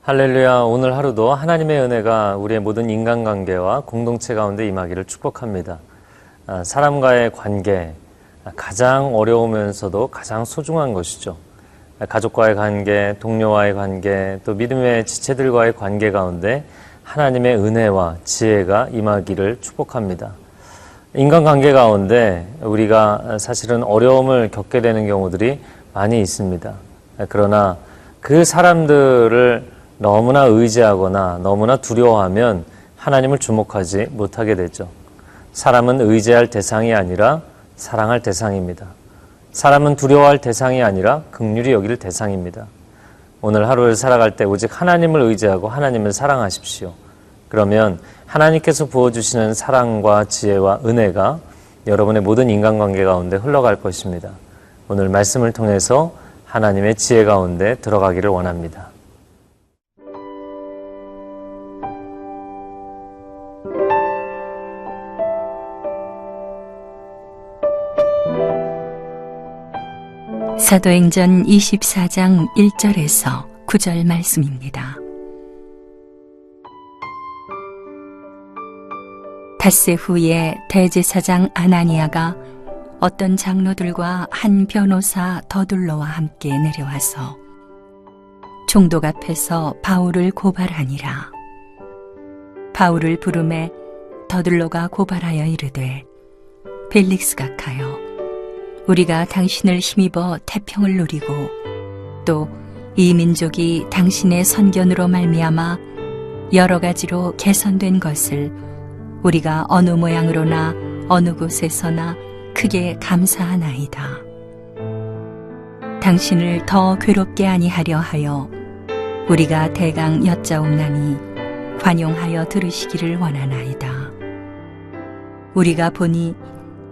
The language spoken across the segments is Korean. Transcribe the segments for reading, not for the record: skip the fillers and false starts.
할렐루야. 오늘 하루도 하나님의 은혜가 우리의 모든 인간관계와 공동체 가운데 임하기를 축복합니다. 사람과의 관계, 가장 어려우면서도 가장 소중한 것이죠. 가족과의 관계, 동료와의 관계, 또 믿음의 지체들과의 관계 가운데 하나님의 은혜와 지혜가 임하기를 축복합니다. 인간관계 가운데 우리가 사실은 어려움을 겪게 되는 경우들이 많이 있습니다. 그러나 그 사람들을 너무나 의지하거나 너무나 두려워하면 하나님을 주목하지 못하게 되죠. 사람은 의지할 대상이 아니라 사랑할 대상입니다. 사람은 두려워할 대상이 아니라 긍휼히 여길 대상입니다. 오늘 하루를 살아갈 때 오직 하나님을 의지하고 하나님을 사랑하십시오. 그러면 하나님께서 부어주시는 사랑과 지혜와 은혜가 여러분의 모든 인간관계 가운데 흘러갈 것입니다. 오늘 말씀을 통해서 하나님의 지혜 가운데 들어가기를 원합니다. 사도행전 24장 1절에서 9절 말씀입니다. 닷새 후에 대제사장 아나니아가 어떤 장로들과 한 변호사 더둘로와 함께 내려와서 총독 앞에서 바울을 고발하니라. 바울을 부르매 더둘로가 고발하여 이르되, 벨릭스가 가여 우리가 당신을 힘입어 태평을 누리고 또 이 민족이 당신의 선견으로 말미암아 여러 가지로 개선된 것을 우리가 어느 모양으로나 어느 곳에서나 크게 감사하나이다. 당신을 더 괴롭게 아니하려 하여 우리가 대강 여짜옵나니 관용하여 들으시기를 원하나이다. 우리가 보니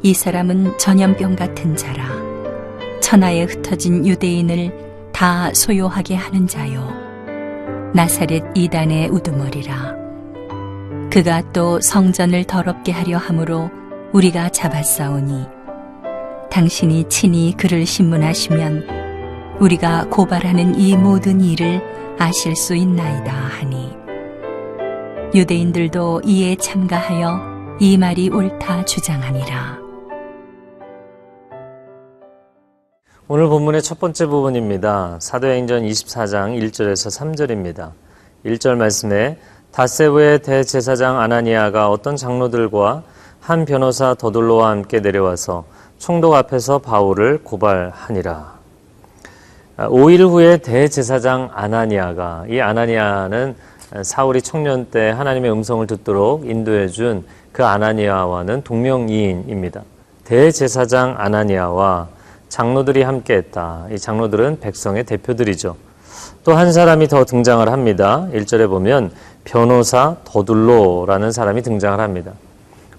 이 사람은 전염병 같은 자라 천하에 흩어진 유대인을 다 소요하게 하는 자요 나사렛 이단의 우두머리라. 그가 또 성전을 더럽게 하려 함으로 우리가 잡았사오니 당신이 친히 그를 신문하시면 우리가 고발하는 이 모든 일을 아실 수 있나이다 하니, 유대인들도 이에 참가하여 이 말이 옳다 주장하니라. 오늘 본문의 첫 번째 부분입니다. 사도행전 24장 1절에서 3절입니다. 1절 말씀에 닷새 후에 대제사장 아나니아가 어떤 장로들과 한 변호사 더둘로와 함께 내려와서 총독 앞에서 바울을 고발하니라. 5일 후에 대제사장 아나니아가, 이 아나니아는 사울이 청년 때 하나님의 음성을 듣도록 인도해 준 그 아나니아와는 동명이인입니다. 대제사장 아나니아와 장로들이 함께했다. 이 장로들은 백성의 대표들이죠. 또 한 사람이 더 등장을 합니다. 1절에 보면 변호사 더둘로라는 사람이 등장을 합니다.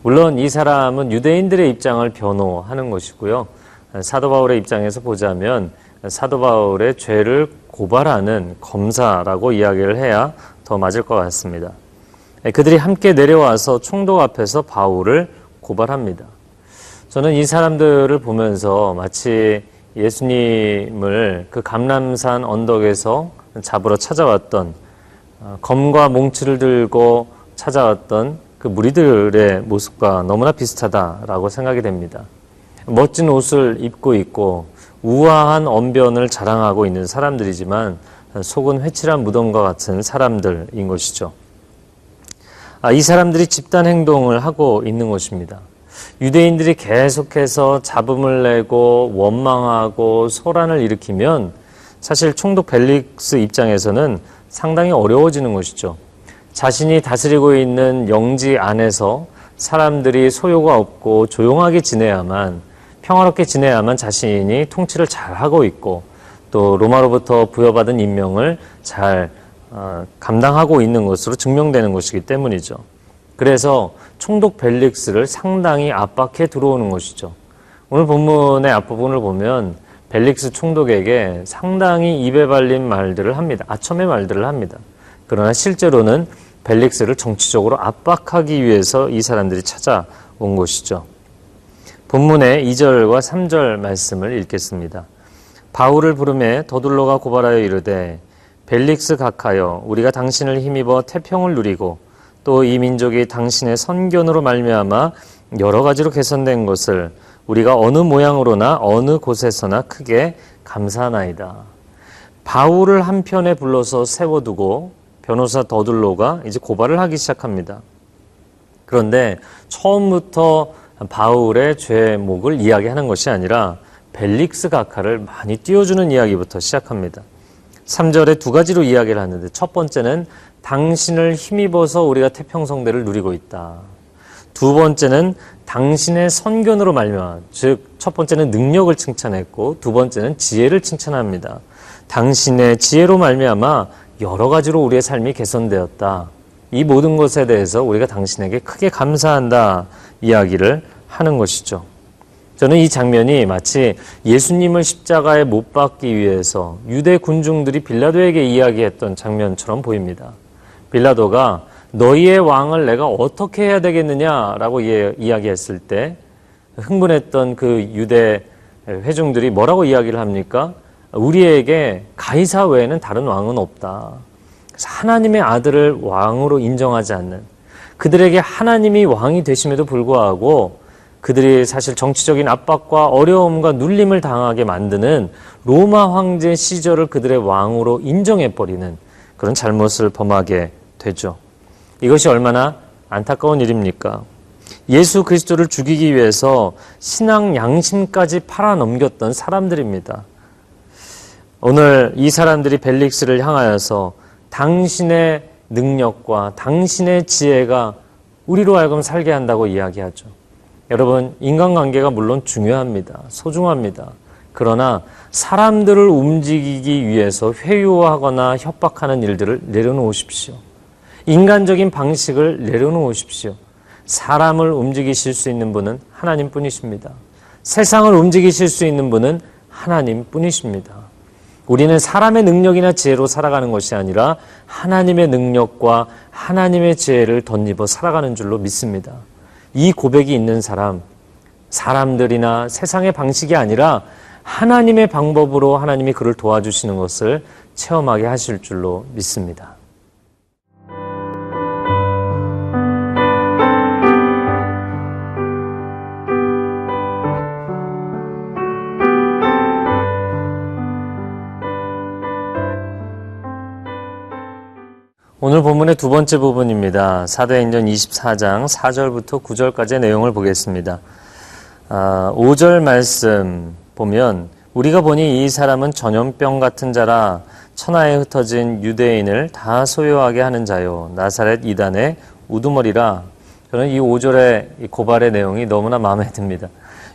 물론 이 사람은 유대인들의 입장을 변호하는 것이고요. 사도 바울의 입장에서 보자면 사도 바울의 죄를 고발하는 검사라고 이야기를 해야 더 맞을 것 같습니다. 그들이 함께 내려와서 총독 앞에서 바울을 고발합니다. 저는 이 사람들을 보면서 마치 예수님을 그 감람산 언덕에서 잡으러 찾아왔던, 검과 몽치를 들고 찾아왔던 그 무리들의 모습과 너무나 비슷하다라고 생각이 됩니다. 멋진 옷을 입고 있고 우아한 언변을 자랑하고 있는 사람들이지만 속은 회칠한 무덤과 같은 사람들인 것이죠. 이 사람들이 집단 행동을 하고 있는 것입니다. 유대인들이 계속해서 잡음을 내고 원망하고 소란을 일으키면 사실 총독 벨릭스 입장에서는 상당히 어려워지는 것이죠. 자신이 다스리고 있는 영지 안에서 사람들이 소요가 없고 조용하게 지내야만, 평화롭게 지내야만 자신이 통치를 잘하고 있고 또 로마로부터 부여받은 임명을 잘 감당하고 있는 것으로 증명되는 것이기 때문이죠. 그래서 총독 벨릭스를 상당히 압박해 들어오는 것이죠. 오늘 본문의 앞부분을 보면 벨릭스 총독에게 상당히 입에 발린 말들을 합니다. 아첨의 말들을 합니다. 그러나 실제로는 벨릭스를 정치적으로 압박하기 위해서 이 사람들이 찾아온 것이죠. 본문의 2절과 3절 말씀을 읽겠습니다. 바울을 부르매 더둘로가 고발하여 이르되, 벨릭스 각하여 우리가 당신을 힘입어 태평을 누리고 또 이 민족이 당신의 선견으로 말미암아 여러 가지로 개선된 것을 우리가 어느 모양으로나 어느 곳에서나 크게 감사하나이다. 바울을 한편에 불러서 세워두고 변호사 더둘로가 이제 고발을 하기 시작합니다. 그런데 처음부터 바울의 죄목을 이야기하는 것이 아니라 벨릭스 각하를 많이 띄워주는 이야기부터 시작합니다. 3절에 두 가지로 이야기를 하는데 첫 번째는 당신을 힘입어서 우리가 태평성대를 누리고 있다. 두 번째는 당신의 선견으로 말미암아, 즉 첫 번째는 능력을 칭찬했고 두 번째는 지혜를 칭찬합니다. 당신의 지혜로 말미암아 여러 가지로 우리의 삶이 개선되었다. 이 모든 것에 대해서 우리가 당신에게 크게 감사한다 이야기를 하는 것이죠. 저는 이 장면이 마치 예수님을 십자가에 못 박기 위해서 유대 군중들이 빌라도에게 이야기했던 장면처럼 보입니다. 빌라도가 너희의 왕을 내가 어떻게 해야 되겠느냐라고 이야기했을 때 흥분했던 그 유대 회중들이 뭐라고 이야기를 합니까? 우리에게 가이사 외에는 다른 왕은 없다. 그래서 하나님의 아들을 왕으로 인정하지 않는, 그들에게 하나님이 왕이 되심에도 불구하고 그들이 사실 정치적인 압박과 어려움과 눌림을 당하게 만드는 로마 황제 시절을 그들의 왕으로 인정해버리는 그런 잘못을 범하게 되죠. 이것이 얼마나 안타까운 일입니까? 예수 그리스도를 죽이기 위해서 신앙 양심까지 팔아넘겼던 사람들입니다. 오늘 이 사람들이 벨릭스를 향하여서 당신의 능력과 당신의 지혜가 우리로 하여금 살게 한다고 이야기하죠. 여러분, 인간관계가 물론 중요합니다. 소중합니다. 그러나 사람들을 움직이기 위해서 회유하거나 협박하는 일들을 내려놓으십시오. 인간적인 방식을 내려놓으십시오. 사람을 움직이실 수 있는 분은 하나님뿐이십니다. 세상을 움직이실 수 있는 분은 하나님뿐이십니다. 우리는 사람의 능력이나 지혜로 살아가는 것이 아니라 하나님의 능력과 하나님의 지혜를 덧입어 살아가는 줄로 믿습니다. 이 고백이 있는 사람, 사람들이나 세상의 방식이 아니라 하나님의 방법으로 하나님이 그를 도와주시는 것을 체험하게 하실 줄로 믿습니다. 오늘 본문의 두 번째 부분입니다. 사도행전 24장 4절부터 9절까지의 내용을 보겠습니다. 5절 말씀 보면 우리가 보니 이 사람은 전염병 같은 자라 천하에 흩어진 유대인을 다 소요하게 하는 자요. 나사렛 이단의 우두머리라. 저는 이 5절의 이 고발의 내용이 너무나 마음에 듭니다.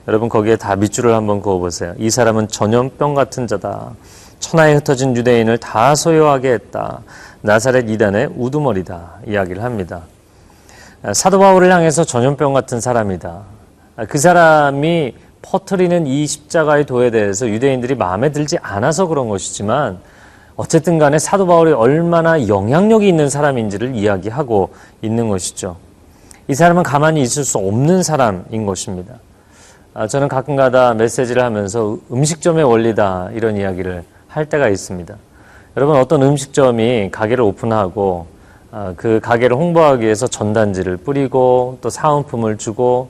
여러분 거기에 다 밑줄을 한번 그어보세요. 이 사람은 전염병 같은 자다. 천하에 흩어진 유대인을 다 소요하게 했다. 나사렛 이단의 우두머리다 이야기를 합니다. 사도 바울을 향해서 전염병 같은 사람이다. 그 사람이 퍼뜨리는 이 십자가의 도에 대해서 유대인들이 마음에 들지 않아서 그런 것이지만 어쨌든 간에 사도 바울이 얼마나 영향력이 있는 사람인지를 이야기하고 있는 것이죠. 이 사람은 가만히 있을 수 없는 사람인 것입니다. 저는 가끔가다 메시지를 하면서 음식점의 원리다 이런 이야기를 할 때가 있습니다. 여러분 어떤 음식점이 가게를 오픈하고 그 가게를 홍보하기 위해서 전단지를 뿌리고 또 사은품을 주고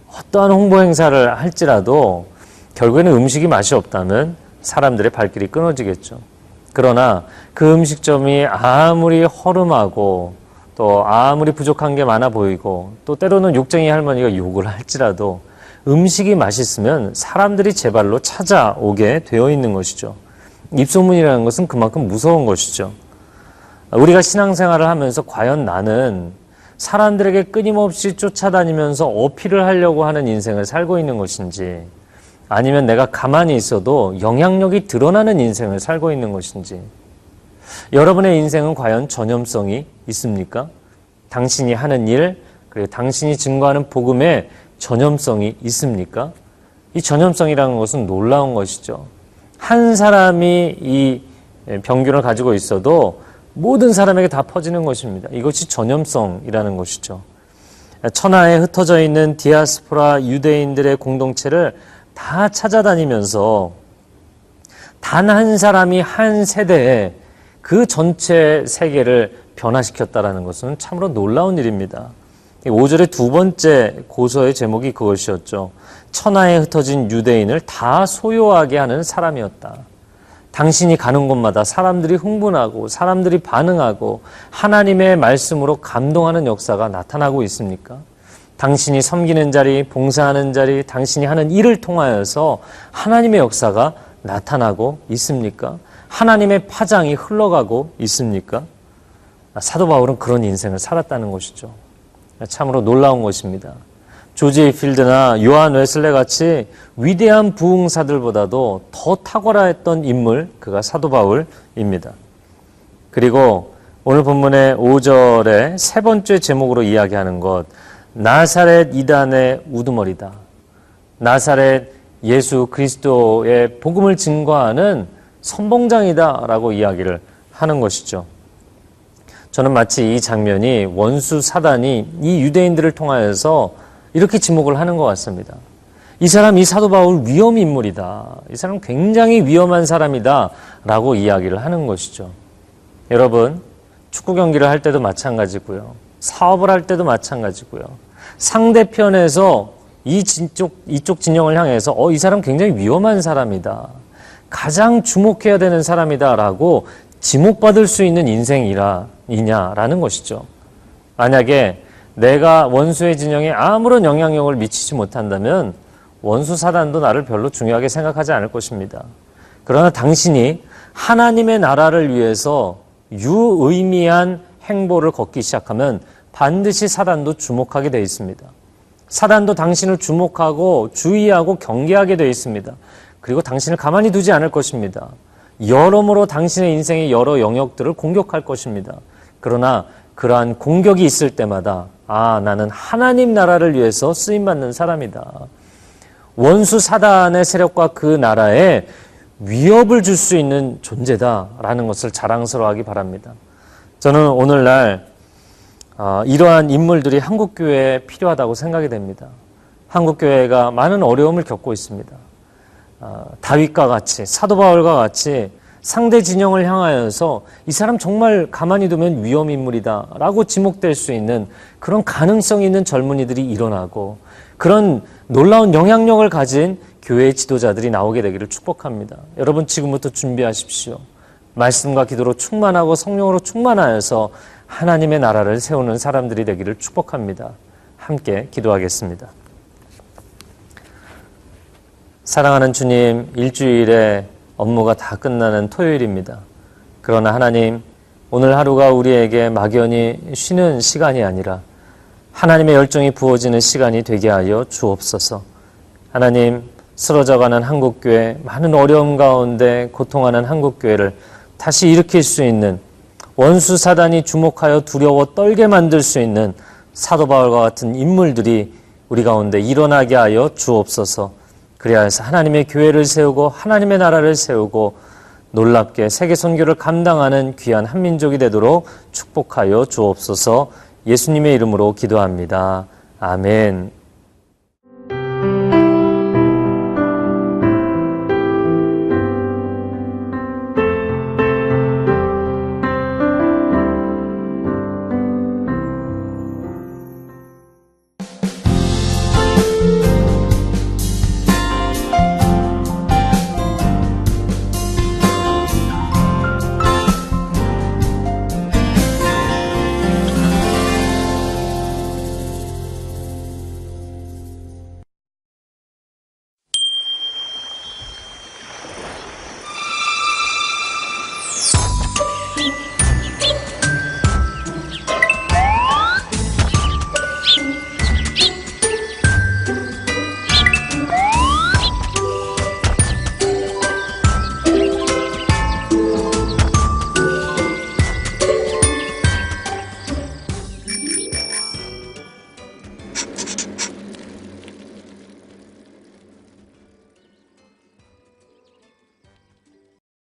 어떠한 홍보 행사를 할지라도 결국에는 음식이 맛이 없다면 사람들의 발길이 끊어지겠죠. 그러나 그 음식점이 아무리 허름하고 또 아무리 부족한 게 많아 보이고 또 때로는 욕쟁이 할머니가 욕을 할지라도 음식이 맛있으면 사람들이 제 발로 찾아오게 되어 있는 것이죠. 입소문이라는 것은 그만큼 무서운 것이죠. 우리가 신앙생활을 하면서 과연 나는 사람들에게 끊임없이 쫓아다니면서 어필을 하려고 하는 인생을 살고 있는 것인지 아니면 내가 가만히 있어도 영향력이 드러나는 인생을 살고 있는 것인지 여러분의 인생은 과연 전염성이 있습니까? 당신이 하는 일, 그리고 당신이 증거하는 복음에 전염성이 있습니까? 이 전염성이라는 것은 놀라운 것이죠. 한 사람이 이 병균을 가지고 있어도 모든 사람에게 다 퍼지는 것입니다. 이것이 전염성이라는 것이죠. 천하에 흩어져 있는 디아스포라 유대인들의 공동체를 다 찾아다니면서 단 한 사람이 한 세대에 그 전체 세계를 변화시켰다라는 것은 참으로 놀라운 일입니다. 5절의 두 번째 고서의 제목이 그것이었죠. 천하에 흩어진 유대인을 다 소요하게 하는 사람이었다. 당신이 가는 곳마다 사람들이 흥분하고 사람들이 반응하고 하나님의 말씀으로 감동하는 역사가 나타나고 있습니까? 당신이 섬기는 자리, 봉사하는 자리, 당신이 하는 일을 통하여서 하나님의 역사가 나타나고 있습니까? 하나님의 파장이 흘러가고 있습니까? 사도 바울은 그런 인생을 살았다는 것이죠. 참으로 놀라운 것입니다. 조지 필드나 요한 웨슬레 같이 위대한 부흥사들보다도 더 탁월했던 인물, 그가 사도 바울입니다. 그리고 오늘 본문의 5절의 세 번째 제목으로 이야기하는 것, 나사렛 이단의 우두머리다. 나사렛 예수 그리스도의 복음을 증거하는 선봉장이다라고 이야기를 하는 것이죠. 저는 마치 이 장면이 원수 사단이 이 유대인들을 통하여서 이렇게 지목을 하는 것 같습니다. 이 사람, 이 사도 바울 위험 인물이다. 이 사람 굉장히 위험한 사람이다 라고 이야기를 하는 것이죠. 여러분, 축구 경기를 할 때도 마찬가지고요. 사업을 할 때도 마찬가지고요. 상대편에서 이쪽 진영을 향해서 이 사람 굉장히 위험한 사람이다. 가장 주목해야 되는 사람이다 라고 지목받을 수 있는 인생이냐라는 것이죠. 만약에 내가 원수의 진영에 아무런 영향력을 미치지 못한다면 원수 사단도 나를 별로 중요하게 생각하지 않을 것입니다. 그러나 당신이 하나님의 나라를 위해서 유의미한 행보를 걷기 시작하면 반드시 사단도 주목하게 되어 있습니다. 사단도 당신을 주목하고 주의하고 경계하게 되어 있습니다. 그리고 당신을 가만히 두지 않을 것입니다. 여러모로 당신의 인생의 여러 영역들을 공격할 것입니다. 그러나 그러한 공격이 있을 때마다 나는 하나님 나라를 위해서 쓰임받는 사람이다. 원수 사단의 세력과 그 나라에 위협을 줄 수 있는 존재다라는 것을 자랑스러워하기 바랍니다. 저는 오늘날 이러한 인물들이 한국교회에 필요하다고 생각이 됩니다. 한국교회가 많은 어려움을 겪고 있습니다. 다윗과 같이, 사도 바울과 같이 상대 진영을 향하여서 이 사람 정말 가만히 두면 위험 인물이다 라고 지목될 수 있는 그런 가능성이 있는 젊은이들이 일어나고 그런 놀라운 영향력을 가진 교회의 지도자들이 나오게 되기를 축복합니다. 여러분 지금부터 준비하십시오. 말씀과 기도로 충만하고 성령으로 충만하여서 하나님의 나라를 세우는 사람들이 되기를 축복합니다. 함께 기도하겠습니다. 사랑하는 주님, 일주일에 업무가 다 끝나는 토요일입니다. 그러나 하나님, 오늘 하루가 우리에게 막연히 쉬는 시간이 아니라 하나님의 열정이 부어지는 시간이 되게 하여 주옵소서. 하나님, 쓰러져가는 한국교회, 많은 어려움 가운데 고통하는 한국교회를 다시 일으킬 수 있는, 원수 사단이 주목하여 두려워 떨게 만들 수 있는 사도 바울과 같은 인물들이 우리 가운데 일어나게 하여 주옵소서. 그래야 해서 하나님의 교회를 세우고 하나님의 나라를 세우고 놀랍게 세계 선교를 감당하는 귀한 한민족이 되도록 축복하여 주옵소서. 예수님의 이름으로 기도합니다. 아멘.